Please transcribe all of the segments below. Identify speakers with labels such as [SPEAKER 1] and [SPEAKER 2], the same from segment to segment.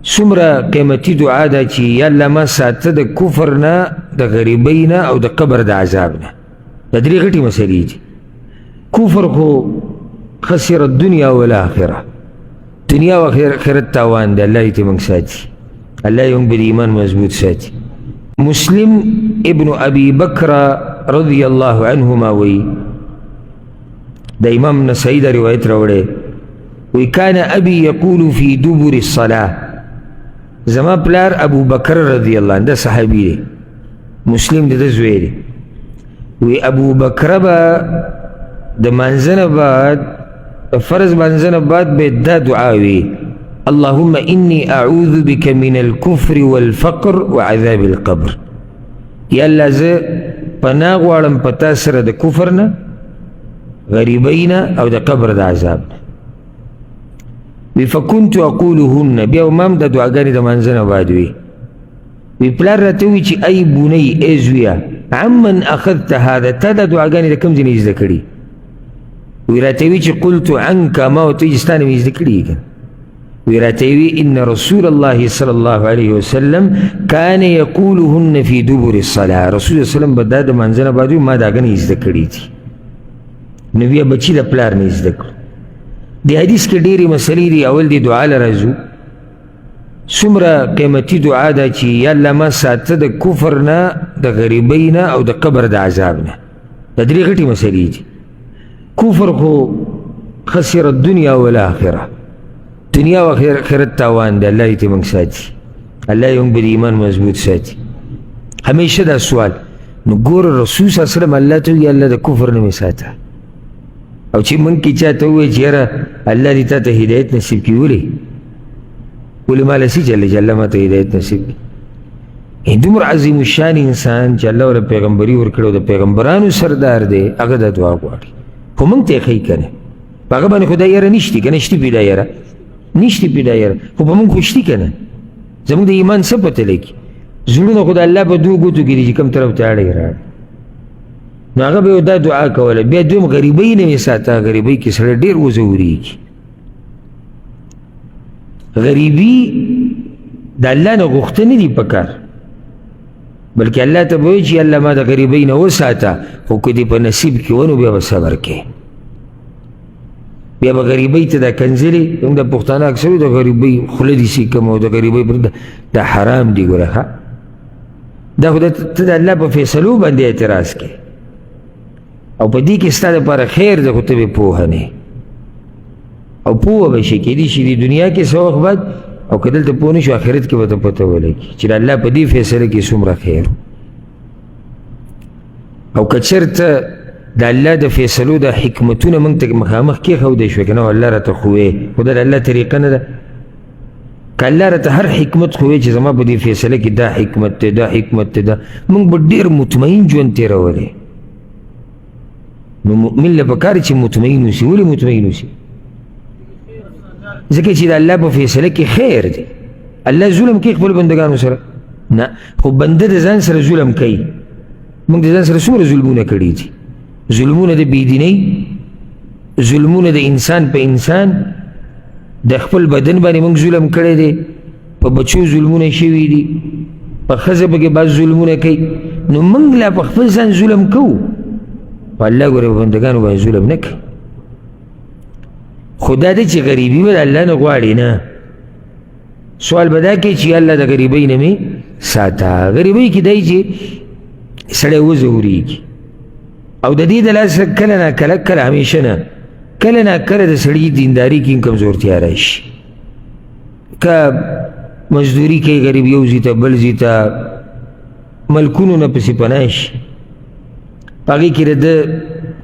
[SPEAKER 1] سمره قیمتي دعا ده چې یا الله ما ساته د کفر نه، د غریبۍ نه او د قبر د عذاب نه. دا درې غټې مسلې دي. کفر خو خسر الدنیا والآخره، دنیا و آخرت تاوان دی. الله دې موږ ساتي، الله دې موږ په ایمان مضبوط ساتي. مسلم ابن ابي بکر رضی الله عنهما وی، د امام نسائی دا روایت راوړی، وی کان ابي یقول فی دبر الصلاه، زما پلار ابو بکر رضی الله عنه، دا صحابي دی، مسلم د زوی دی. وی ابو بکر با د منځنه بعد، فرض منځنه بعد به دا دعا وی، اللهم إني أعوذ بك من الكفر والفقر وعذاب القبر. یا الله زه پناه غواړم په تا سره د کفر نه، غریبۍ نه او د قبر د عذاب نه. وی فكنت أقولهن، بیا امام د دعاګانې د منځنه بعد وی. وی پلار راته وی چې ای بونی، ای زویه، عمن اخذت هذا، تا دا دعاګانې د کوم ځای نه زده کړي؟ وی راته وی چې قلت عنك، ما ورته وی چې ستا نه مې زده کړي که. وی راته وی ان رسول الله صلی الله علیه وسلم کان یقولهن فی دبر الصلاه، رسول الله صلی الله علیه وسلم به دا د منځنه بعد وی، ما داګانې زده کړي دي. نو بیا بچي د پلار نه زده کړو. د حدیث کې ډېرې مسلې دي. اول دی دعا له راځو، څومره قیمتي دعا ده چې یا الله ما ساته د کفر نه، د غریبۍ نه او د قبر د عذاب نه. دا درې غټې مسلې دي. کفر خو خسر الدنیا والآخره، دنیا و آخرت تاوان دی. الله دې موږ ساتي، الله دې موږ په ایمان مضبوط ساتي. همیشه دا سوال، نو ګوره رسول صلی الله علیه وسلم الله ته وی الله د کفر نه مې ساته، او چې موږ کې چاته ووایي چې یاره الله دې تا ته هدایت نصیب کړي، ولې ما لسي جل جلاله ما ته هدایت نصیب کړي؟ دومره عظیم الشان انسان چې الله ورله پیغمبري ورکړې او د پیغمبرانو سردار دی، هغه دا دعا غواړي. خو موږ ته یې ښیي که نه؟ په هغه باندې خو دا یاره نشتي که نه؟ شتي پې دا یاره نشتي پې دا یاره، خو په موږ خو شتي که نه؟ زموږ د ایمان څه پته لګي؟ زړونه خو د الله په دوو ګوتو کې دي چې کوم طرف ته اړی راړي. نو هغه به دا دعا کوله. بیا دویم غریبۍ نه مې ساته، غریبۍ کې سړی ډېر وځورېږي. غریبي د الله نه غوښته نه دي پکار، بلکې الله ته به وایي چې الله ما د غریبۍ نه وساته، خو که دې په نصیب کې ونو بیا به صبر کوې. بیا به غریبۍ ته دا کنځلې، زموږ د پښتانه اکثر د غریبۍ خوله دې سي کم او د غریبۍ پر دا حرام دي. ګوره ښه، دا خو ته د الله په فیصلو باندې اعتراض کوې، او په دې کې ستا دپاره خیر ده، خو ته به پوهه نه او پوهه به شي. کېدای شي د دنیا کې څه وخت بعد، او که دلته پوه نه شو آخرت کې به ته پته ولګي چې د الله په دې فیصله کې څومره خیر. او که چېرته د الله د فیصلو د حکمتونه موږ ته مخامخ کېښودی شوی که نه، الله راته ښووې، خو دا د الله طریقه نه ده. که الله راته هر حکمت ښووې چې زما په دې فیصله کې دا حکمت دی، دا حکمت دی، دا موږ به ډېر مطمئن ژوند تېرولی. نو مؤمن له پکار چې مطمئن اوسي. ولې مطمئن اوسي؟ ځکه چې د الله په فیصله کې خیر دی. الله ظلم کوي خپل بندګانو سره؟ نه، خو بنده د ځان سره ظلم کوي. موږ د ځان سره څومره ظلمونه کړي دي؟ ظلمونه د بېدینۍ، ظلمونه د انسان په انسان، د خپل بدن باندې موږ ظلم کړی دی، په بچو ظلمونه شوي دي، په ښځه پکې بعض ظلمونه کوي. نو موږ لا په خپل ځان ظلم کوو، خو الله ګوره په بندګانو باندې ظلم نه کوي. خو دا دی چې غریبي به د الله نه غواړي نه. سوال به دا کوي چې الله د غریبۍ نه مې ساته. غریبۍ کې دی چې سړی وځورېږي، او د دې د لاسه کله نه کله همیشه نه کله نه کله د سړي دینداري کې کمزورتیا راشي. که مزدوري کوي غریب، یو ځای ته بل ځای ته ملکونو نه پسې پناه شي، په هغې کې د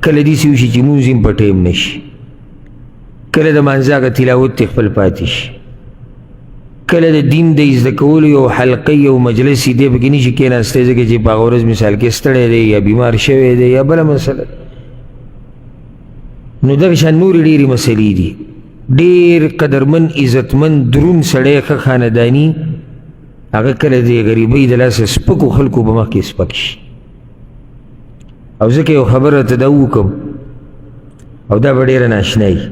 [SPEAKER 1] کله داسې وشي چې مونځ هم په ټیم نه شي، کله د مانځه هغه تلاوت ته خپل پاتې شي، کله د دین د زده کولو یو حلقه یو مجلس یې دی پکې نه شي کېناستی، ځکه چې په هغه ورځ مثال کې ستړی دی یا بیمار شوی دی یا بله مسله. نو دغه شان نورې ډېرې مسلې دي. ډېر قدرمن عزتمن دروند سړی ښه خانداني، هغه کله د غریبۍ د لاسه سپکو خلکو په مخ کې سپک شي. او ځکه یو خبره ته دا وکړم، او دا به ډېره ناشنا وي،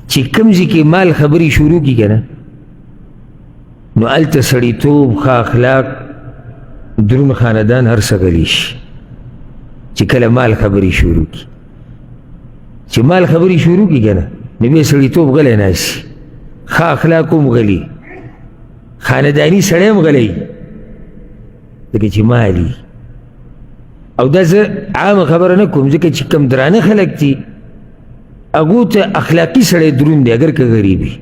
[SPEAKER 1] چې کوم ځای کې مال خبرې شروع کړي که نه، نو هلته سړیتوب ښه اخلاق دروند خاندان هر څه غلی شي چې کله مال خبرې شروع کړي چې مال خبرې شروع کړي که نه نو بیا سړیتوب غلی ناستي ښه اخلاق هم غلي خانداني سړی هم غلی ځکه چې مالي او دا زه عامه خبره نه کوم ځکه چې کم درانه خلک دي هغو ته اخلاقي سړی دروند دی اگر که غریب وي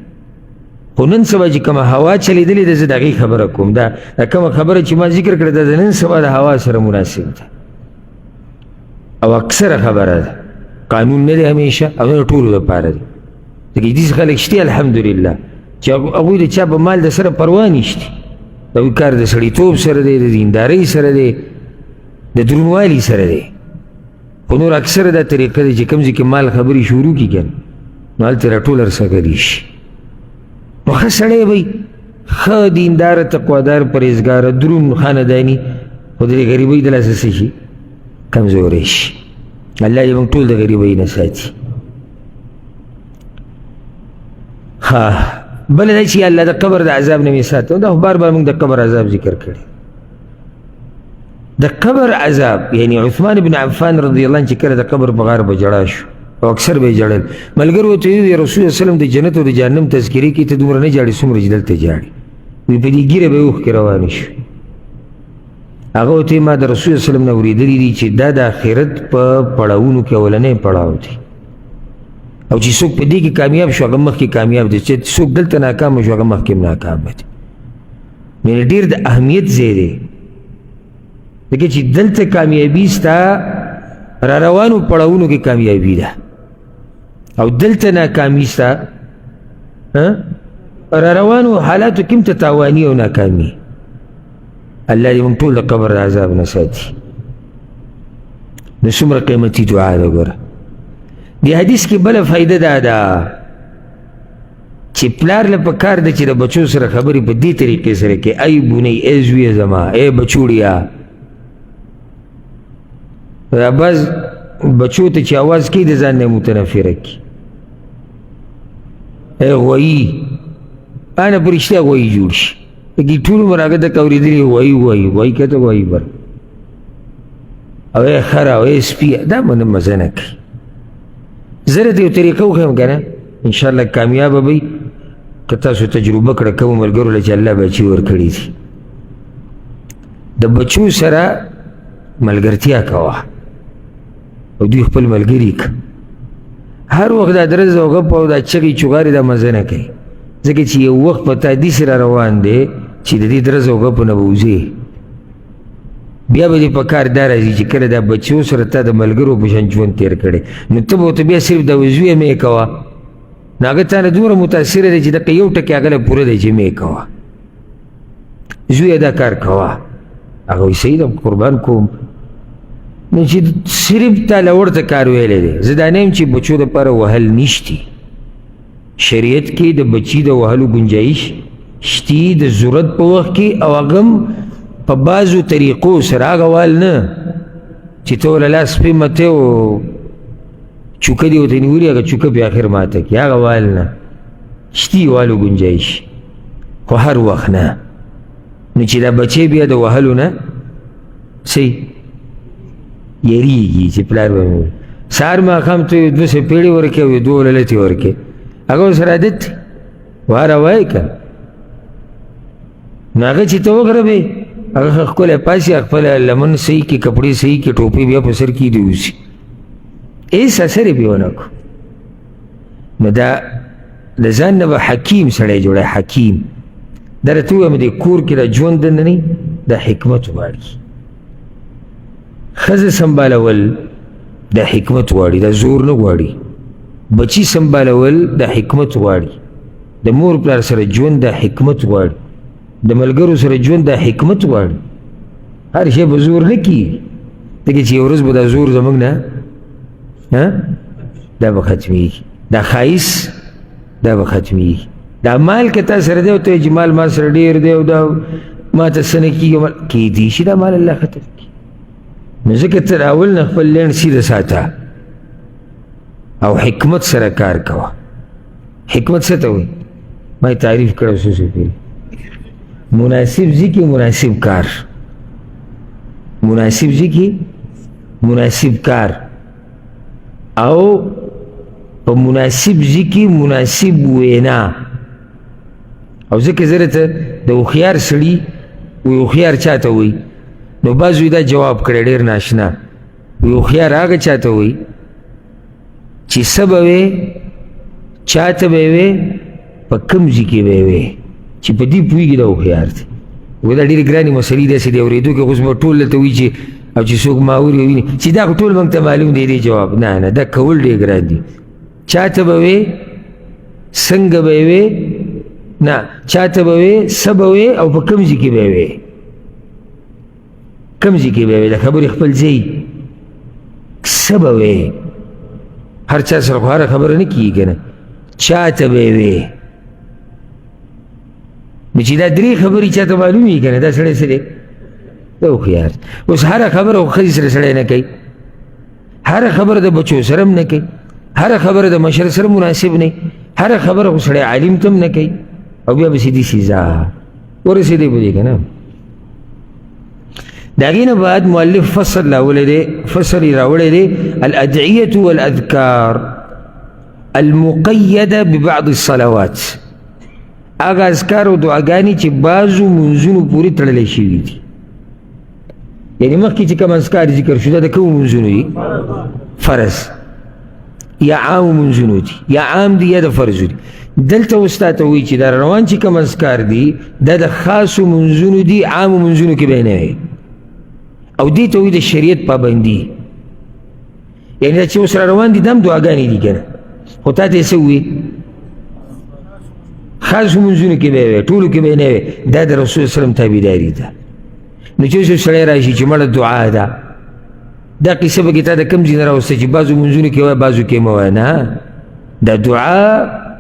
[SPEAKER 1] خو نن سبا چې کومه هوا چلېدلې ده زه د هغې خبره کوم دا کومه خبره چې ما ذکر کړې ده د نن سبا د هوا سره مناسب ده او اکثره خبره ده قانون نه دی همیشه او نه ټولو دپاره دی ځکه داسې خلک شته الحمدلله چې هغوی د چا په مال د سره پروا نشته د هغوی کار د سړیتوب سره دی د دیندارۍ سره دی د دروندوالي سره دی خو نور اکثره دا طریقه دی چې کوم ځای کې مال خبرې شروع کړي که نو هلته راټول هر څه غلي شي نو ښه سړی به ښه دینداره تقوادار پرهیزګاره دروند خانداني خو د دې غریبۍ د لاسه څه شي کمزوری شي الله دې موږ ټول د غریبۍ نه ساتي بله دا چې الله د قبر د عذاب نه مې ساتو دا خو بار بار موږ د قبر عذاب ذکر کړی د قبر عذاب یعنی عثمان بن عفان رضی الله عنه چې کله د قبر په غار به جړا شو او اکثر به یې جړل ملګرو ورته ویل رسول الله وسلم د جنت او د جهنم تذکرې کوي ته دومره نه جاړې څومره چې دلته جاړې وایي په دې ږیره به یې اوښکې روانې شوې هغه ورته ما د رسول الله وسلم نه اورېدلي دي چې دا د آخرت په پړاوونو کې اولنی پړاو دی او چې څوک په دې کې کامیاب شو هغه مخکې کامیاب دی چې څوک دلته ناکام شو هغه مخکې هم ناکام دی یعنې ډېر د اهمیت ځای دی ځکه چې دلته کامیابي ستا را روانو پړاوونو کې کامیابي ده او دلته ناکامي ستا را روانو حالاتو کې هم ته تاواني او ناکامي الله دې موږ ټول د قبر د عذاب نه ساتي نو څومره قیمتي دعا ده ګوره دې حدیث کې بله فایده دا ده چې پلار له پکار ده چې د بچو سره خبرې په دې طریقې سره کې ای بونی ای زویه زما ای بچوړیا دا بعض بچو ته چې اواز کوي د ځان نه متنفره کړي ای غویي انا په رښتیا غویي جوړ شي لکه ټول عمر هغه ته اورېدلي غویي کته غویي بر او ای خره او ای سپیه دا منه مزه نه کوي زه درته یو طریقه وښیم که نه انشاءالله کامیابه به که تاسو تجربه کړه کومو ملګرو له چې الله بچي ورکړي دي د بچو سره ملګرتیا کوه او دوی خپل ملګري که هر وخت دا درز او غپ او دا چغې چغارې دا مزه نه کوي ځکه چې یو وخت په تا داسې را روان دی چې د دې درز او غپو نه به وځې بیا به دې په کار دا راځي چې کله دا بچو سره تا د ملګرو په شان ژوند تېر کړی نو ته به ورته بیا صرف دا زویه مې کوه نو هغه تا نه دومره متاثره دی چې دقه یو ټکې هغه له پوره دی چې مې کوه زویه دا کار کوه هغه وایي صحیح ده قربان کوم نو چې صرف تا له ورته کار ویلی دی زه دا نه یم چې بچو دپاره وهل نشتي شریعت کې د بچي د وهلو گنجایش شتي د ضرورت په وخت کې او هغه هم په بعضو طریقو سره هغه وال نه چې ته وله لاس پې متې او چوکه دې ورته نیولي هغه چوکه پې اخر ماته کړي هغه وال نه شتي والو گنجایش خو هر وخت نه نو چې دا بچی بیا د وهلو نه څه یریږي چې پلار به مې سهار ماښام ته یو دوه څپېړې ورکړې او یو دوه للتې ورکړې هغه ورسره عادت دی واره وایي که نو هغه چې ته وغربې هغه ښکلی پاسي خپله لمن صحیح کړي کپړې صحیح کړي ټوپۍ بیا په سر کې دې اوسي هېڅ اثر یې پې ونه کړو نو دا د ځان نه به حکیم سړی جوړی حکیم دا راته ووایم دې کور کې دا ژوند دننه دا حکمت غواړي ښځه سنبالول دا حکمت غواړي دا زور نه غواړي بچی سنبالول دا حکمت غواړي د مور پلار سره ژوند دا حکمت غواړي د ملګرو سره ژوند دا حکمت غواړي هر شی به زور نه کېږي ځکه چې یو ورځ به دا زور زموږ نه دا به ختمېږي دا ښایست دا به ختمېږي دا مال که تا سره دی او ته چې مال ما سره ډېر دی او دا ما ته څه نه کېږي کېدی شي دا مال الله ختم کړي نو ځکه ته د اول نه خپل لینډ سیده ساته او حکمت سره کار کوه حکمت څه ته وایي ما یې تعریف کړی څو څه پورې مناسب ذکی مناسب کار، مناسب ذکی مناسب کار، او په مناسب ذکی مناسب وینا. او ځکه زه درته د هوښیار سړي وی هوښیار چاته وی، نو بعض دا جواب کړی ډېر ناشنا، وی هوښیار هغه چاته وی چې څه به وی چاته به وی په کوم ځای کې به وی چې په دې پوهېږي دا هوښیار دی. وی دا ډېرې ګرانې مسلې داسې دی اورېدو کې خو زموږ ټول درته وایي چې او چې څوک ما اوري وویني چې دا خو ټول موږ ته معلوم دی دې جواب. نه نه دا کول ډېر ګران دي. چاته به وی څنګه به وی نه، چاته به وی څه به وی او په کوم ځای کې به وی، کوم ځای کې به وی د خبرې خپل ځای څه به وی. هر چا سره خو هره خبره نه کېږي که نه، چاته به وی. نو چې دا درې خبرې چاته معلومېږي که نه دا سړی څه دی؟ دا هوښیار. اوس هره خبره خو ښځې سره سړی نه کوي، هره خبره د بچو سره هم نه کوي، هره خبره د مشر سره مناسب نه، هره خبره خو سړی عالم ته هم نه کوي، او بیا به سیدي سیزا ورسېدی په دې که نه. د هغې نه بعد مؤلف فصل راوړی دی، فصل یې راوړی دی الادعیة والاذکار المقیده ببعض الصلوات، هغه اذکار او دعاګانې چې بعضو منځونو پورې تړلی شوي دي. یعنې مخکې چې کوم اذکار ذکر شو دا د کومو منځونو دي؟ فرض یا عام منځونو دي، یا عام دي یا د فرضو دي. دلته اوس تاته وایي چې دا روان چې کوم اذکار دي دا د خاصو منځونو دي، عامو منځونو کې به نه وي. او دې ته وایي د شریعت پابندي. یعنې دا چې اوس را روان دي دا هم دعاګانې دي که نه، خو تا ته یې څه ووایي؟ خاصو منځونو کې به وي، ټولو کې به نه وي. دا د رسول وسلم تابعداري ده. نو چې اوس سړی راشي چې مړه دعا ده، دا قصه به کې تا د کوم ځای نه راوسته چې بعضو منځونو کې وایه بعضو کې مه وایه. نه، دا دعا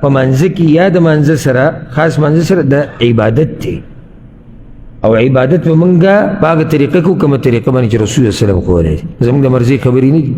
[SPEAKER 1] په مانځه کې یا د مانځه سره خاص مانځه سره د عبادت دی، او عبادت به مونږ په هغه طریقه کوو کومه طریقه باندې چې رسول صلی الله علیه وسلم ښوولی دی. زموږ د مرضۍ خبرې نه دي.